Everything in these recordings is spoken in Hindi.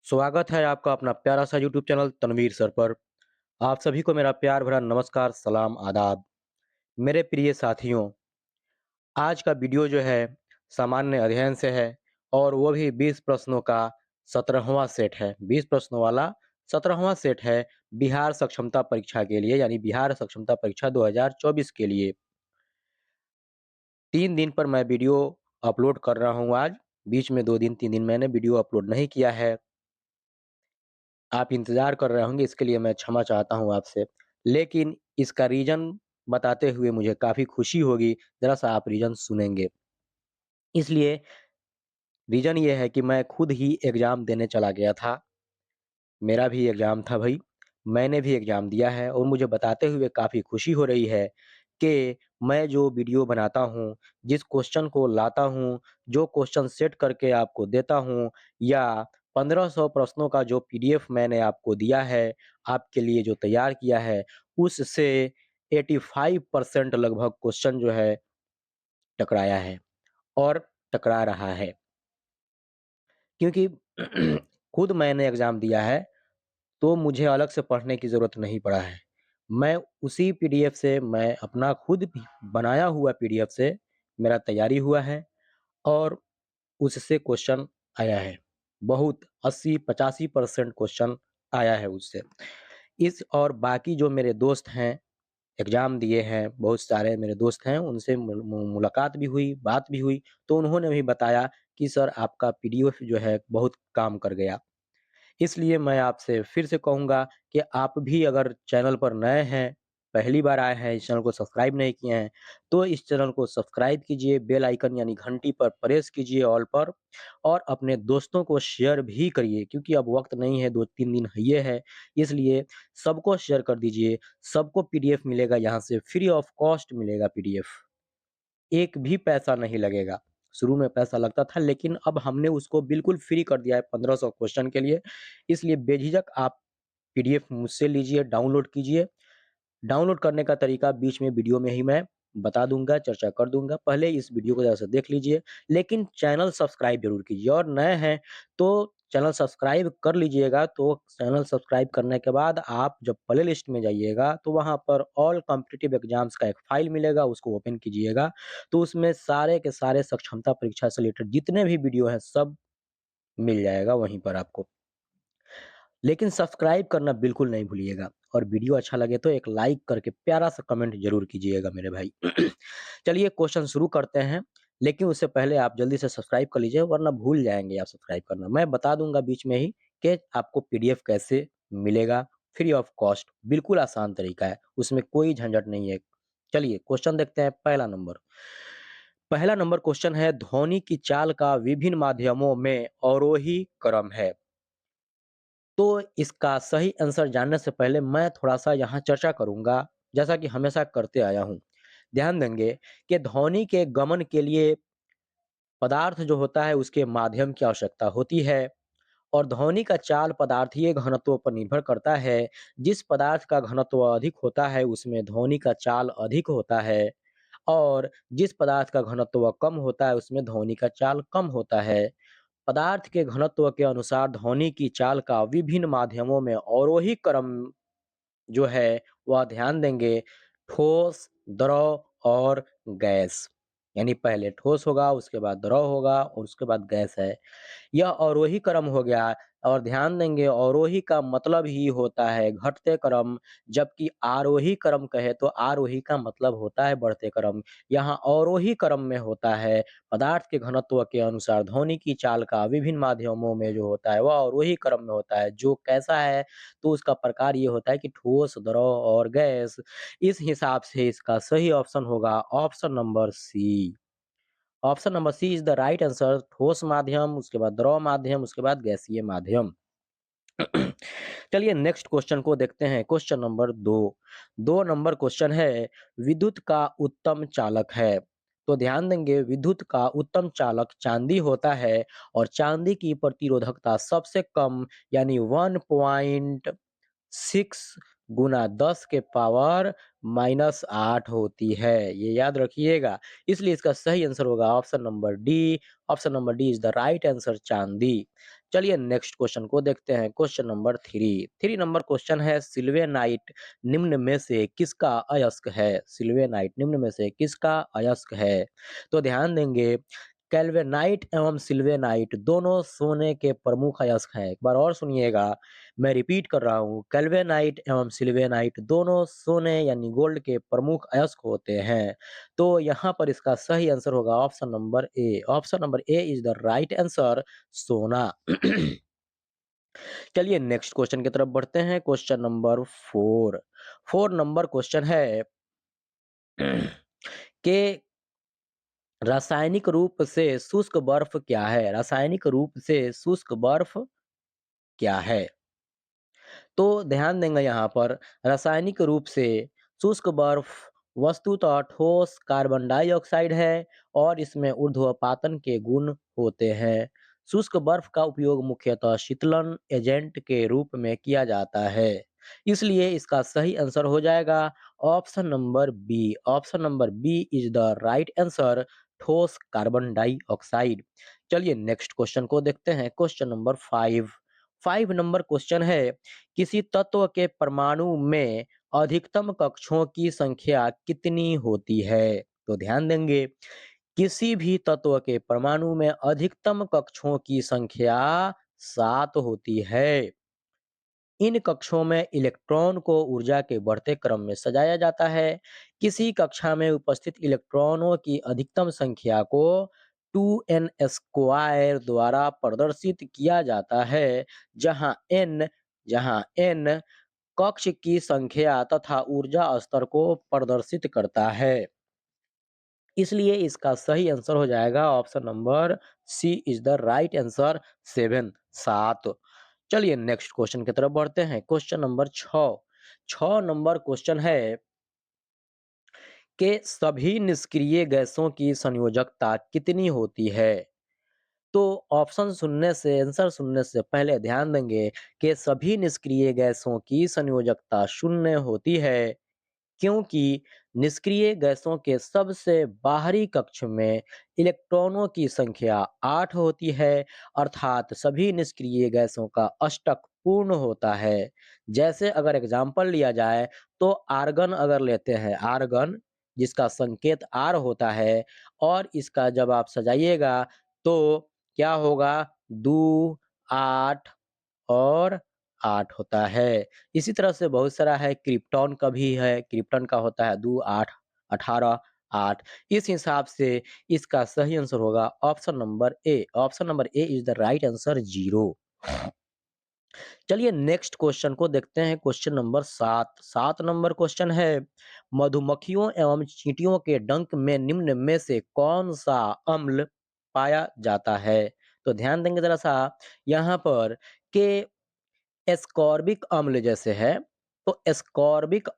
स्वागत है आपका अपना प्यारा सा यूट्यूब चैनल तनवीर सर पर। आप सभी को मेरा प्यार भरा नमस्कार, सलाम, आदाब। मेरे प्रिय साथियों, आज का वीडियो जो है सामान्य अध्ययन से है और वो भी 20 प्रश्नों का 17वां सेट है। 20 प्रश्नों वाला 17वां सेट है बिहार सक्षमता परीक्षा के लिए यानी बिहार सक्षमता परीक्षा 2024 के लिए। 3 दिन पर मैं वीडियो अपलोड कर रहा हूँ आज। बीच में 2 दिन 3 दिन मैंने वीडियो अपलोड नहीं किया है। आप इंतज़ार कर रहे होंगे, इसके लिए मैं क्षमा चाहता हूँ आपसे। लेकिन इसका रीज़न बताते हुए मुझे काफ़ी खुशी होगी, ज़रा-सा आप रीज़न सुनेंगे। इसलिए रीज़न ये है कि मैं खुद ही एग्ज़ाम देने चला गया था। मेरा भी एग्ज़ाम था भई, मैंने भी एग्ज़ाम दिया है और मुझे बताते हुए काफ़ी खुशी हो रही है कि मैं जो वीडियो बनाता हूँ, जिस क्वेश्चन को लाता हूँ, जो क्वेश्चन सेट करके आपको देता हूँ या 1500 प्रश्नों का जो पीडीएफ मैंने आपको दिया है, आपके लिए जो तैयार किया है, उससे 85% लगभग क्वेश्चन जो है टकराया है और टकरा रहा है। क्योंकि खुद मैंने एग्ज़ाम दिया है तो मुझे अलग से पढ़ने की ज़रूरत नहीं पड़ा है। मैं उसी पीडीएफ से मैं अपना खुद भी बनाया हुआ पीडीएफ से मेरा तैयारी हुआ है और उससे क्वेश्चन आया है। बहुत 80-85% क्वेश्चन आया है उससे। इस और बाकी जो मेरे दोस्त हैं, एग्ज़ाम दिए हैं, बहुत सारे मेरे दोस्त हैं, उनसे मुलाकात भी हुई, बात भी हुई, तो उन्होंने भी बताया कि सर आपका पीडीएफ जो है बहुत काम कर गया। इसलिए मैं आपसे फिर से कहूँगा कि आप भी अगर चैनल पर नए हैं, पहली बार आए हैं, इस चैनल को सब्सक्राइब नहीं किए हैं, तो इस चैनल को सब्सक्राइब कीजिए, बेल आइकन यानी घंटी पर प्रेस कीजिए ऑल पर और अपने दोस्तों को शेयर भी करिए क्योंकि अब वक़्त नहीं है, 2-3 दिन ये है, इसलिए सबको शेयर कर दीजिए, सबको पीडीएफ मिलेगा यहाँ से, फ्री ऑफ कॉस्ट मिलेगा पीडीएफ। एक भी पैसा नहीं लगेगा। शुरू में पैसा लगता था लेकिन अब हमने उसको बिल्कुल फ्री कर दिया है 1500 क्वेश्चन के लिए। इसलिए बेझिझक आप पीडीएफ मुझसे लीजिए, डाउनलोड कीजिए। डाउनलोड करने का तरीका बीच में वीडियो में ही मैं बता दूँगा, चर्चा कर दूँगा। पहले इस वीडियो को ज़रा-सा देख लीजिए, लेकिन चैनल सब्सक्राइब ज़रूर कीजिए और नए हैं तो चैनल सब्सक्राइब कर लीजिएगा, तो चैनल सब्सक्राइब करने के बाद आप जब प्लेलिस्ट में जाइएगा, तो वहाँ पर ऑल कॉम्पिटिटिव एग्ज़ाम्स का एक फ़ाइल मिलेगा, उसको ओपन कीजिएगा, तो उसमें सारे के सारे सक्षमता परीक्षा से रिलेटेड जितने भी वीडियो हैं, सब मिल जाएगा वहीं पर आपको। लेकिन सब्सक्राइब करना बिल्कुल नहीं भूलिएगा और वीडियो अच्छा लगे तो एक लाइक करके प्यारा-सा कमेंट ज़रूर कीजिएगा मेरे भाई। चलिए क्वेश्चन शुरू करते हैं, लेकिन उससे पहले आप जल्दी से सब्सक्राइब कर लीजिए वरना भूल जाएँगे आप सब्सक्राइब करना। मैं बता दूँगा बीच में ही कि आपको पीडीएफ कैसे मिलेगा फ्री ऑफ कॉस्ट, बिल्कुल आसान तरीका है, उसमें कोई झंझट नहीं है। चलिए क्वेश्चन देखते हैं पहला नंबर। पहला नंबर क्वेश्चन है ध्वनि की चाल का विभिन्न माध्यमों में अवरोही क्रम है। तो इसका सही आंसर जानने से पहले मैं थोड़ा-सा यहाँ चर्चा करूँगा, जैसा कि हमेशा करते आया हूँ। ध्यान देंगे कि ध्वनि के गमन के लिए पदार्थ जो होता है उसके माध्यम की आवश्यकता होती है और ध्वनि का चाल पदार्थीय घनत्व पर निर्भर करता है। जिस पदार्थ का घनत्व अधिक होता है उसमें ध्वनि का चाल अधिक होता है और जिस पदार्थ का घनत्व कम होता है उसमें ध्वनि का चाल कम होता है। पदार्थ के घनत्व के अनुसार ध्वनि की चाल का विभिन्न माध्यमों में अवरोही क्रम जो है वह ध्यान देंगे ठोस, द्रव और गैस। यानी पहले ठोस होगा, उसके बाद द्रव होगा और उसके बाद गैस है। यह अवरोही क्रम हो गया और ध्यान देंगे अवरोही का मतलब ही होता है घटते क्रम, जबकि आरोही क्रम कहे तो आरोही का मतलब होता है बढ़ते क्रम। यहाँ अवरोही क्रम में होता है पदार्थ के घनत्व के अनुसार ध्वनि की चाल का विभिन्न माध्यमों में जो होता है वह अवरोही क्रम में होता है। जो कैसा है तो उसका प्रकार ये होता है कि ठोस, द्रव और गैस। इस हिसाब से इसका सही ऑप्शन होगा option number C. Option number C is the right answer ठोस माध्यम, उसके बाद द्रव माध्यम, उसके बाद गैसीय माध्यम। चलिए नेक्स्ट क्वेश्चन को देखते हैं, क्वेश्चन नंबर 2। 2 नंबर क्वेश्चन है, विद्युत का उत्तम चालक है। तो ध्यान देंगे विद्युत का उत्तम चालक चांदी होता है और चांदी की प्रतिरोधकता सबसे कम यानी 1.6 गुना 10 के पावर -8 होती है। ये याद रखिएगा। इसलिए इसका सही आंसर होगा option number D. Option number D is the right answer चांदी। चलिए नेक्स्ट क्वेश्चन को देखते हैं। क्वेश्चन नंबर 3 नंबर क्वेश्चन है, सिल्वेनाइट निम्न में से किसका अयस्क है? सिल्वेनाइट निम्न में से किसका अयस्क है? तो ध्यान देंगे, कैल्वेनाइट एवं सिल्वेनाइट दोनों सोने के प्रमुख अयस्क हैं। एक बार और सुनिएगा, मैं रिपीट कर रहा हूँ, कैल्वेनाइट एवं सिल्वेनाइट दोनों सोने यानी गोल्ड के प्रमुख अयस्क होते हैं। तो यहाँ पर इसका सही आंसर होगा option number A. Option number A is the right answer, सोना। चलिए नेक्स्ट क्वेश्चन की तरफ बढ़ते हैं। क्वेश्चन नंबर 4 नंबर क्वेश्चन है कि रासायनिक रूप से शुष्क बर्फ क्या है? रासायनिक रूप से शुष्क बर्फ क्या है? तो ध्यान देंगे यहाँ पर, रासायनिक रूप से शुष्क बर्फ वस्तुतः ठोस कार्बन डाइऑक्साइड है और इसमें ऊर्ध्वपातन के गुण होते हैं। शुष्क बर्फ का उपयोग मुख्यतः शीतलन एजेंट के रूप में किया जाता है। इसलिए इसका सही आंसर हो जाएगा option number B. Option number B is the right answer, ठोस कार्बन डाइऑक्साइड। चलिए नेक्स्ट क्वेश्चन को देखते हैं। क्वेश्चन नंबर 5 नंबर क्वेश्चन है, किसी तत्व के परमाणु में अधिकतम कक्षों की संख्या कितनी होती है? तो ध्यान देंगे, किसी भी तत्व के परमाणु में अधिकतम कक्षों की संख्या 7 होती है। इन कक्षों में इलेक्ट्रॉन को ऊर्जा के बढ़ते क्रम में सजाया जाता है। किसी कक्षा में उपस्थित इलेक्ट्रॉनों की अधिकतम संख्या को 2n स्क्वायर द्वारा प्रदर्शित किया जाता है, जहां n कक्ष की संख्या तथा ऊर्जा स्तर को प्रदर्शित करता है। इसलिए इसका सही आंसर हो जाएगा option number C is the right answer, 7। चलिए नेक्स्ट क्वेश्चन की तरफ बढ़ते हैं। क्वेश्चन नंबर 6 नंबर क्वेश्चन है कि सभी निष्क्रिय गैसों की संयोजकता कितनी होती है? तो ऑप्शन सुनने से, आंसर सुनने से पहले ध्यान देंगे कि सभी निष्क्रिय गैसों की संयोजकता शून्य होती है, क्योंकि निष्क्रिय गैसों के सबसे बाहरी कक्ष में इलेक्ट्रॉनों की संख्या 8 होती है, अर्थात सभी निष्क्रिय गैसों का अष्टक पूर्ण होता है। जैसे अगर एग्जाम्पल लिया जाए तो आर्गन अगर लेते हैं, आर्गन जिसका संकेत आर होता है, और इसका जब आप सजाइएगा तो क्या होगा, 2, 8 और 8 होता है। इसी तरह से बहुत सारा है, क्रिप्टॉन का भी है, क्रिप्टन का होता है 2, 8, 18, 8। इस हिसाब से इसका सही आंसर होगा option number A. Option number A is the right answer, 0। चलिए नेक्स्ट क्वेश्चन को देखते हैं। क्वेश्चन नंबर 7 नंबर क्वेश्चन है, मधुमक्खियों एवं चींटियों के डंक में निम्न में से कौन सा अम्ल पाया जाता है? तो ध्यान देंगे जरा सा यहाँ पर कि एस्कॉर्बिक अम्ल जैसे है, तो एस्कॉर्बिक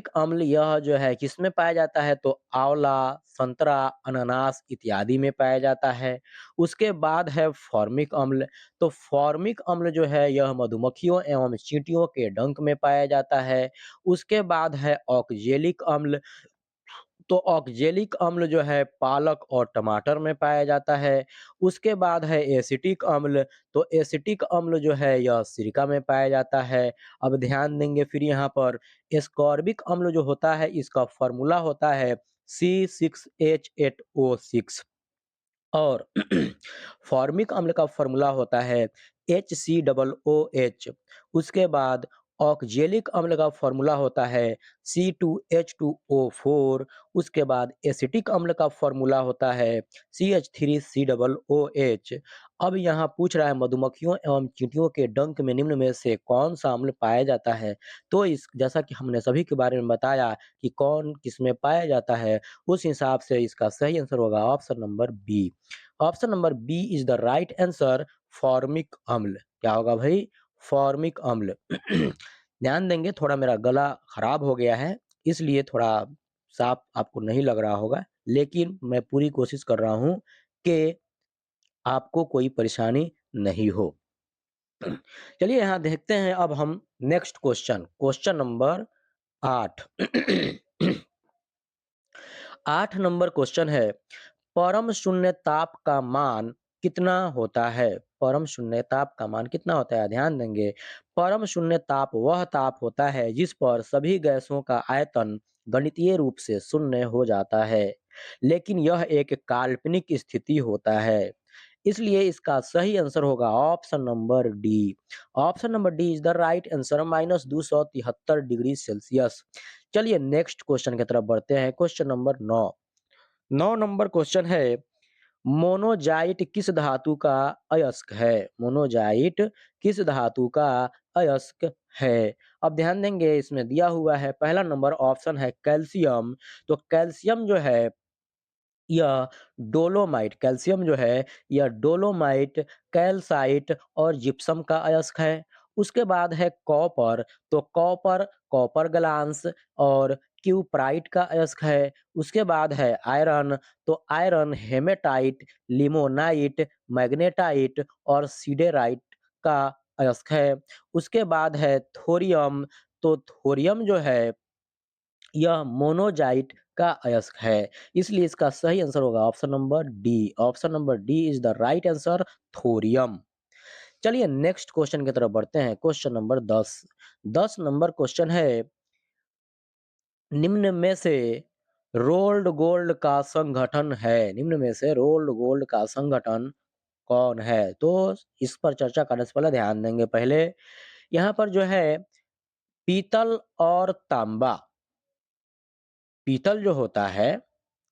अम्ल यह जो है किसमें पाया जाता है? तो आंवला, संतरा, अनानास इत्यादि में पाया जाता है। उसके बाद है फॉर्मिक अम्ल। तो फॉर्मिक अम्ल जो है यह मधुमक्खियों एवं चींटियों के डंक में पाया जाता है। उसके बाद है ऑक्जेलिक अम्ल। तो ऑक्जेलिक अम्ल जो है पालक और टमाटर में पाया जाता है। उसके बाद है एसिटिक अम्ल। तो एसिटिक अम्ल जो है यह सिरका में पाया जाता है। अब ध्यान देंगे फिर यहाँ पर, एस्कॉर्बिक अम्ल जो होता है इसका फॉर्मूला होता है C6H8O6, और फॉर्मिक अम्ल का फॉर्मूला होता है HCOOH। उसके बाद ऑक्जेलिक अम्ल का फॉर्मूला होता है C2H2O4। उसके बाद एसिटिक अम्ल का फॉर्मूला होता है CH3COOH। अब यहाँ पूछ रहा है मधुमक्खियों एवं चींटियों के डंक में निम्न में से कौन सा अम्ल पाया जाता है? तो इस जैसा कि हमने सभी के बारे में बताया कि कौन किसमें पाया जाता है, उस हिसाब से इसका सही आंसर होगा option number B. Option number B is the right answer, formic अम्ल। क्या होगा भाई? फॉर्मिक अम्ल। ध्यान देंगे, थोड़ा मेरा गला खराब हो गया है, इसलिए थोड़ा साफ आपको नहीं लग रहा होगा, लेकिन मैं पूरी कोशिश कर रहा हूँ कि आपको कोई परेशानी नहीं हो। चलिए यहाँ देखते हैं अब हम next question, question number 8। 8 number question है, परम शून्य ताप का मान कितना होता है? परम शून्य ताप का मान कितना होता है? ध्यान देंगे, परम शून्य ताप वह ताप होता है जिस पर सभी गैसों का आयतन गणितीय रूप से शून्य हो जाता है। लेकिन यह एक काल्पनिक स्थिति होता है। इसलिए इसका सही आंसर होगा option number D. Option number D is the right answer -273 degree Celsius. चलिए नेक्स्ट क्वेश्चन की तरफ बढ़ते हैं। Question number 9। 9 नंबर क्वेश्चन है, मोनोजाइट किस धातु का अयस्क है? मोनोजाइट किस धातु का अयस्क है? अब ध्यान देंगे, इसमें दिया हुआ है पहला नंबर ऑप्शन है कैल्शियम। तो कैल्शियम जो है यह डोलोमाइट, कैल्शियम जो है यह डोलोमाइट, कैल्साइट और जिप्सम का अयस्क है। उसके बाद है कॉपर, तो कॉपर कॉपर ग्लांस और क्यूप्राइट का अयस्क है। उसके बाद है आयरन, तो आयरन हेमेटाइट, लिमोनाइट, मैग्नेटाइट और सिडेराइट का अयस्क है। उसके बाद है थोरियम, तो थोरियम जो है यह मोनोजाइट का अयस्क है। इसलिए इसका सही आंसर होगा option number D. Option number D is the right answer, thorium. चलिए नेक्स्ट क्वेश्चन की तरफ बढ़ते हैं। Question number 10। 10 नंबर क्वेश्चन है, निम्न में से रोल्ड गोल्ड का संगठन है, निम्न में से रोल्ड गोल्ड का संगठन कौन है? तो इस पर चर्चा करने से पहले ध्यान देंगे, पहले यहाँ पर जो है पीतल और तांबा, पीतल जो होता है,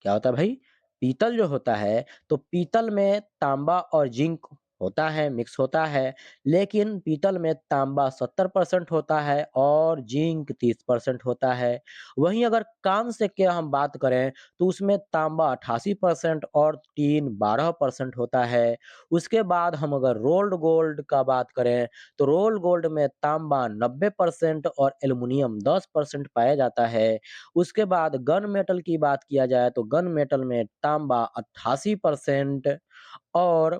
क्या होता है भाई? पीतल जो होता है, तो पीतल में तांबा और जिंक होता है, मिक्स होता है, लेकिन पीतल में तांबा 70% होता है और जिंक 30% होता है। वहीं अगर कांस्य की हम बात करें, तो उसमें तांबा 88% और टीन 12% होता है। उसके बाद हम अगर रोल्ड गोल्ड का बात करें, तो रोल्ड गोल्ड में तांबा 90% और एल्युमिनियम 10% पाया जाता है। उसके बाद गन मेटल की बात किया जाए, तो गन मेटल में तांबा 88% और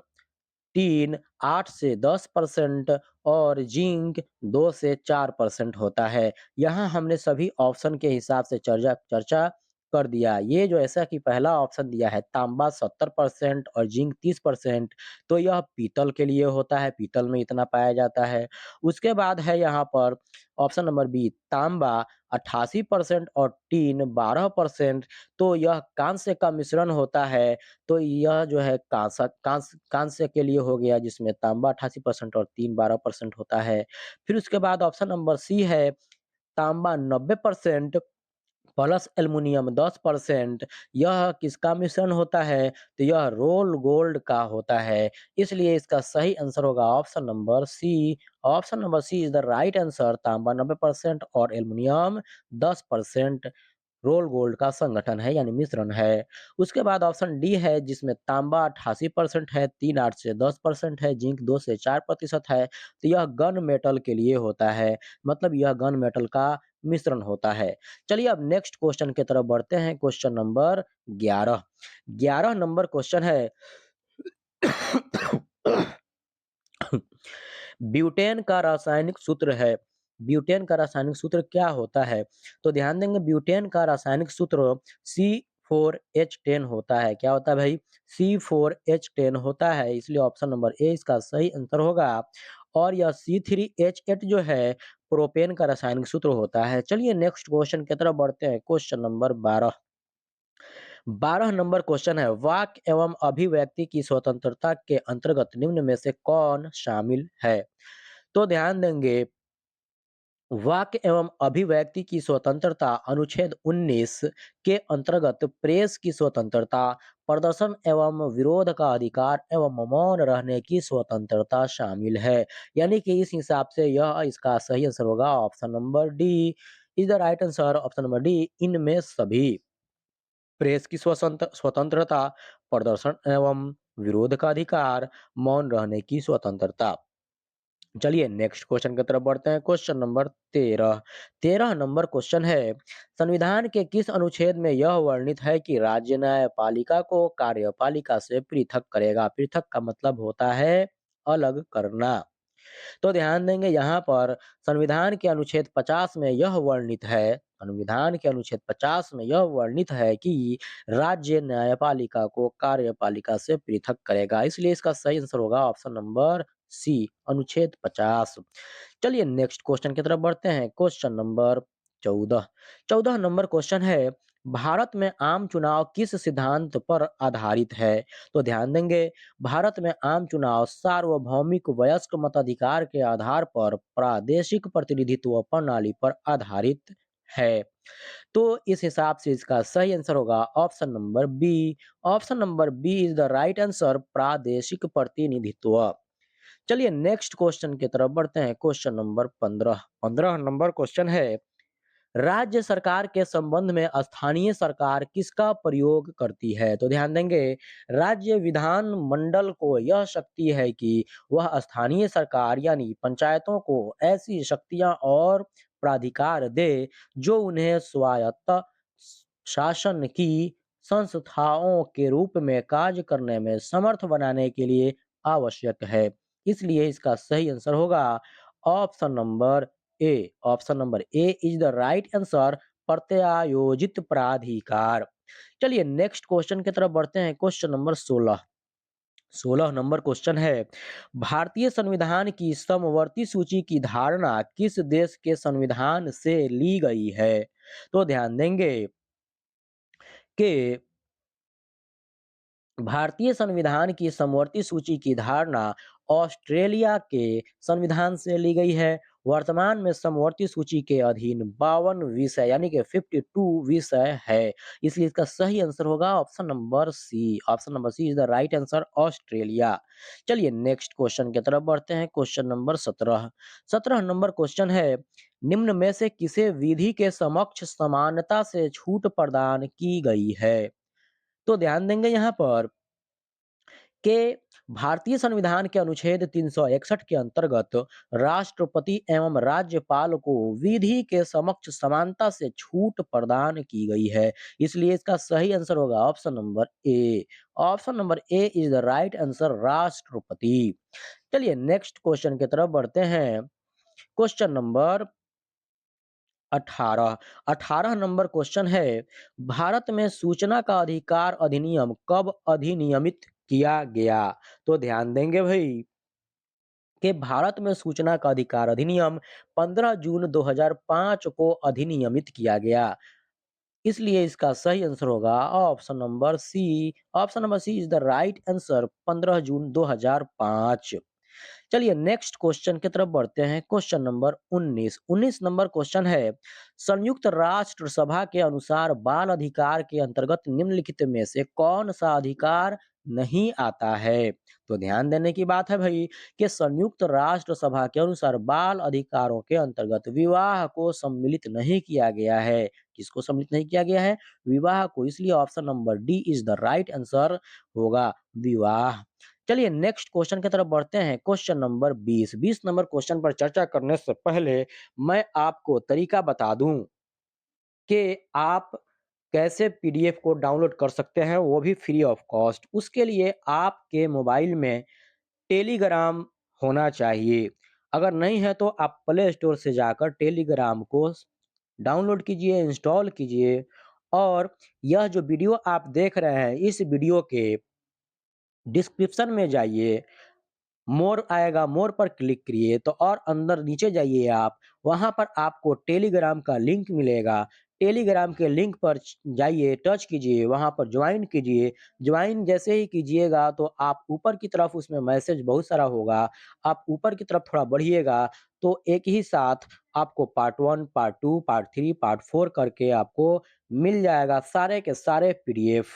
टीन 8 से 10% और जिंक 2 से 4% होता है। यहाँ हमने सभी ऑप्शन के हिसाब से चर्चा चर्चा कर दिया। ये जो ऐसा कि पहला ऑप्शन दिया है तांबा 70% और जिंक 30%, तो यह पीतल के लिए होता है, पीतल में इतना पाया जाता है। उसके बाद है यहाँ पर ऑप्शन नंबर बी तांबा 88% और टीन 12%, तो यह कांस्य का मिश्रण होता है। तो यह जो है कांस्य के लिए हो गया, जिसमें तांबा 88% और टीन 12% होता है। फिर उसके बाद ऑप्शन नंबर सी है तांबा 90% प्लस एल्युमिनियम 10%, यह किसका मिश्रण होता है? तो यह रोल गोल्ड का होता है। इसलिए इसका सही आंसर होगा option number C. Option number C is the right answer, तांबा 90% और एल्युमिनियम 10% रोल गोल्ड का संगठन है, यानी मिश्रण है। उसके बाद ऑप्शन डी है जिसमें तांबा 88% है, टीन 8 से 10% है, जिंक 2 से 4% है। तो यह गन मेटल के लिए होता है, मतलब यह गन मेटल का मिश्रण होता है। चलिए अब नेक्स्ट क्वेश्चन की तरफ बढ़ते हैं। Question number 11। 11 नंबर क्वेश्चन है, ब्यूटेन का रासायनिक सूत्र है। ब्यूटेन का रासायनिक सूत्र क्या होता है? तो ध्यान देंगे, ब्यूटेन का रासायनिक सूत्र C4H10 होता है। क्या होता है भाई? C4H10 होता है। इसलिए ऑप्शन नंबर ए इसका सही आंसर होगा। और यह C3H8 जो है प्रोपेन का रासायनिक सूत्र होता है। चलिए नेक्स्ट क्वेश्चन की तरफ बढ़ते हैं। Question number 12। 12 नंबर क्वेश्चन है, वाक एवं अभिव्यक्ति की स्वतंत्रता के अंतर्गत निम्न में से कौन शामिल है? तो ध्यान देंगे, वाक्य एवं अभिव्यक्ति की स्वतंत्रता अनुच्छेद 19 के अंतर्गत प्रेस की स्वतंत्रता, प्रदर्शन एवं विरोध का अधिकार एवं मौन रहने की स्वतंत्रता शामिल है। यानी कि इस हिसाब से यह इसका सही आंसर होगा option number D is the right answer. Option number D, इनमें सभी प्रेस की स्वतंत्रता, प्रदर्शन एवं विरोध का अधिकार, मौन रहने की स्वतंत्रता। चलिए नेक्स्ट क्वेश्चन की तरफ बढ़ते हैं। Question number 13। 13 नंबर क्वेश्चन है, संविधान के किस अनुच्छेद में यह वर्णित है कि राज्य न्यायपालिका को कार्यपालिका से पृथक करेगा? पृथक का मतलब होता है अलग करना। तो ध्यान देंगे यहाँ पर संविधान के अनुच्छेद 50 में यह वर्णित है, संविधान के अनुच्छेद 50 में यह वर्णित है कि राज्य न्यायपालिका को कार्यपालिका से पृथक करेगा। इसलिए इसका सही आंसर होगा ऑप्शन नंबर सी, अनुच्छेद 50। चलिए नेक्स्ट क्वेश्चन की तरफ बढ़ते हैं। Question number 14। 14 नंबर क्वेश्चन है, भारत में आम चुनाव किस सिद्धांत पर आधारित है? तो ध्यान देंगे, भारत में आम चुनाव सार्वभौमिक वयस्क मताधिकार के आधार पर प्रादेशिक प्रतिनिधित्व प्रणाली पर आधारित है। तो इस हिसाब से इसका सही आंसर होगा option number B. Option number B is the right answer, प्रादेशिक प्रतिनिधित्व। चलिए नेक्स्ट क्वेश्चन की तरफ बढ़ते हैं। Question number 15। 15 नंबर क्वेश्चन है, राज्य सरकार के संबंध में स्थानीय सरकार किसका प्रयोग करती है? तो ध्यान देंगे, राज्य विधान मंडल को यह शक्ति है कि वह स्थानीय सरकार यानी पंचायतों को ऐसी शक्तियां और प्राधिकार दे जो उन्हें स्वायत्त शासन की संस्थाओं के रूप में कार्य करने में समर्थ बनाने के लिए आवश्यक है। इसलिए इसका सही आंसर होगा option number A. Option number A is the right answer, प्रत्यायोजित प्राधिकार। चलिए नेक्स्ट क्वेश्चन की तरफ बढ़ते हैं। Question number 16। 16 नंबर क्वेश्चन है, भारतीय संविधान की समवर्ती सूची की धारणा किस देश के संविधान से ली गई है? तो ध्यान देंगे कि भारतीय संविधान की समवर्ती सूची की धारणा ऑस्ट्रेलिया के संविधान से ली गई है। वर्तमान में समवर्ती सूची के अधीन 52 विषय यानी कि 52 विषय है। इसलिए इसका सही आंसर होगा option number C. Option number C is the right answer, Australia. चलिए नेक्स्ट क्वेश्चन की तरफ बढ़ते हैं। Question number 17। 17 नंबर क्वेश्चन है, निम्न में से किसे विधि के समक्ष समानता से छूट प्रदान की गई है? तो ध्यान देंगे यहाँ पर कि भारतीय संविधान के अनुच्छेद 361 के अंतर्गत राष्ट्रपति एवं राज्यपाल को विधि के समक्ष समानता से छूट प्रदान की गई है। इसलिए इसका सही आंसर होगा option number A. Option number A is the right answer, राष्ट्रपति। चलिए नेक्स्ट क्वेश्चन की तरफ बढ़ते हैं। Question number 18। 18 नंबर क्वेश्चन है, भारत में सूचना का अधिकार अधिनियम कब अधिनियमित किया गया? तो ध्यान देंगे भाई कि भारत में सूचना का अधिकार अधिनियम 15 जून 2005 को अधिनियमित किया गया। इसलिए इसका सही आंसर होगा option number C. Option number C is the right answer, 15 June 2005। चलिए नेक्स्ट क्वेश्चन की तरफ बढ़ते हैं। Question number 19। 19 नंबर क्वेश्चन है, संयुक्त राष्ट्र सभा के अनुसार बाल अधिकार के अंतर्गत निम्नलिखित में से कौन सा अधिकार नहीं आता है? तो ध्यान देने की बात है भाई कि संयुक्त राष्ट्र सभा के अनुसार बाल अधिकारों के अंतर्गत विवाह को सम्मिलित नहीं किया गया है। किसको सम्मिलित नहीं किया गया है? विवाह को। इसलिए option number D is the right answer होगा, विवाह। चलिए नेक्स्ट क्वेश्चन की तरफ बढ़ते हैं। Question number 20। 20 नंबर क्वेश्चन पर चर्चा करने से पहले मैं आपको तरीका बता दूं कि आप कैसे पीडीएफ को डाउनलोड कर सकते हैं, वो भी फ्री ऑफ कॉस्ट। उसके लिए आपके मोबाइल में टेलीग्राम होना चाहिए। अगर नहीं है तो आप प्ले स्टोर से जाकर टेलीग्राम को डाउनलोड कीजिए, इंस्टॉल कीजिए और यह जो वीडियो आप देख रहे हैं, इस वीडियो के डिस्क्रिप्शन में जाइए, मोर आएगा, मोर पर क्लिक करिए तो और अंदर नीचे जाइए आप, वहाँ पर आपको टेलीग्राम का लिंक मिलेगा। टेलीग्राम के लिंक पर जाइए, टच कीजिए, वहाँ पर ज्वाइन कीजिए। ज्वाइन जैसे ही कीजिएगा तो आप ऊपर की तरफ उसमें मैसेज बहुत सारा होगा। आप ऊपर की तरफ थोड़ा बढ़िएगा तो एक ही साथ आपको पार्ट 1, पार्ट 2, पार्ट 3, पार्ट 4 करके आपको मिल जाएगा सारे के सारे पीडीएफ।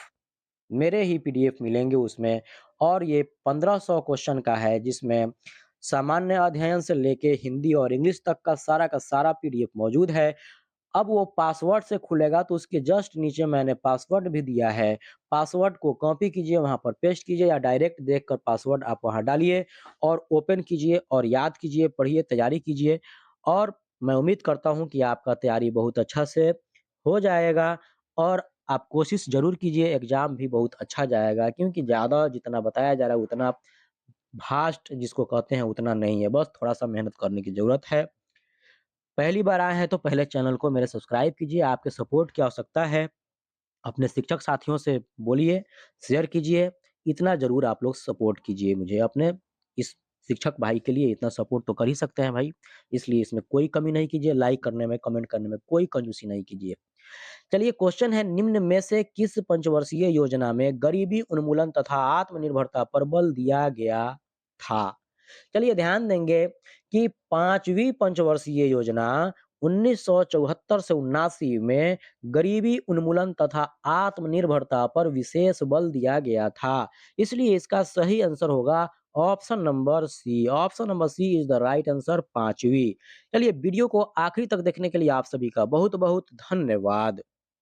मेरे ही पीडीएफ मिलेंगे उसमें और ये 1500 क्वेश्चन का है जिसमें सामान्य अध्ययन से लेके हिंदी और इंग्लिश तक का सारा पीडीएफ मौजूद है। अब वो पासवर्ड से खुलेगा तो उसके जस्ट नीचे मैंने पासवर्ड भी दिया है। पासवर्ड को कॉपी कीजिए, वहाँ पर पेस्ट कीजिए या डायरेक्ट देखकर पासवर्ड आप वहाँ डालिए और ओपन कीजिए और याद कीजिए, पढ़िए, तैयारी कीजिए और मैं उम्मीद करता हूँ कि आपका तैयारी बहुत अच्छा से हो जाएगा और आप कोशिश ज़रूर कीजिए, एग्ज़ाम भी बहुत अच्छा जाएगा क्योंकि ज़्यादा जितना बताया जा रहा है उतना भास्ट जिसको कहते हैं उतना नहीं है, बस थोड़ा-सा मेहनत करने की ज़रूरत है। पहली बार आए हैं तो पहले चैनल को मेरे सब्सक्राइब कीजिए, आपके सपोर्ट की आवश्यकता है। अपने शिक्षक साथियों से बोलिए, शेयर कीजिए, इतना ज़रूर आप लोग सपोर्ट कीजिए मुझे। अपने इस शिक्षक भाई के लिए इतना सपोर्ट तो कर ही सकते हैं भाई, इसलिए इसमें कोई कमी नहीं कीजिए, लाइक करने में, कमेंट करने में कोई कंजूसी नहीं कीजिए। चलिए क्वेश्चन है, निम्न में से किस पंचवर्षीय योजना में गरीबी उन्मूलन तथा आत्मनिर्भरता पर बल दिया गया था? चलिए ध्यान देंगे कि 5वीं पंचवर्षीय योजना 1974 से 79 में गरीबी उन्मूलन तथा आत्मनिर्भरता पर विशेष बल दिया गया था। इसलिए इसका सही आंसर होगा option number C. Option number C is the right answer 5वीं। चलिए वीडियो को आखिरी तक देखने के लिए आप सभी का बहुत-बहुत धन्यवाद।